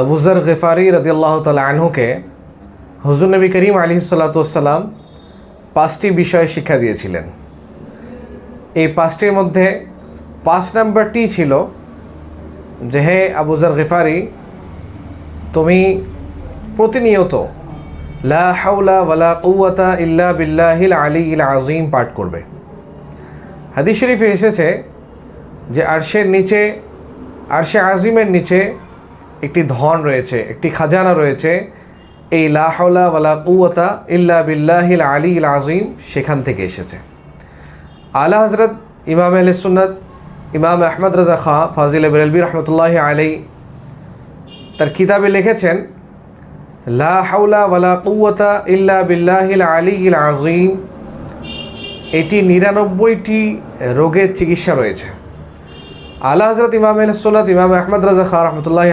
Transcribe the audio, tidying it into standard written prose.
আবু যর গিফারি রাদিয়াল্লাহু তাআলা আনহুকে হুজুর নবী করিম আলাইহিস সালাতু ওয়াস সালাম 5টি বিষয় শিক্ষা দিয়েছিলেন। এই 5টির মধ্যে 5 নম্বরটি ছিল যে, হে আবু যর গিফারি, তুমি প্রতিনিয়ত লা হাওলা ওয়ালা কুওয়াতা ইল্লা বিল্লাহিল আলিয়্যিল আযীম পাঠ করবে। হাদিস শরীফে এসেছে যে আরশের নিচে, আরশে আজিমের নিচে একটি ধন রয়েছে, একটি খাজানা রয়েছে, এই লা হাওলা ওয়ালা কুওয়াতা ইল্লা বিল্লাহিল আলিয়্যিল আযীম সেখান থেকে এসেছে। আলা হযরত ইমাম আহলে সুন্নাত ইমাম আহমদ রাজা খাঁ ফাজিল বেরেলভী রহমতুল্লাহি আলাইহি তার কিতাবে লিখেছেন, লা হাওলা ওয়ালা কুওয়াতা ইল্লা বিল্লাহিল আলিয়্যিল আযীম এটি 99টি রোগের চিকিৎসা রয়েছে। আলা হযরত ইমাম আহলে সুন্নাত ইমাম আহমদ রাজা খাঁ রহমতুল্লাহি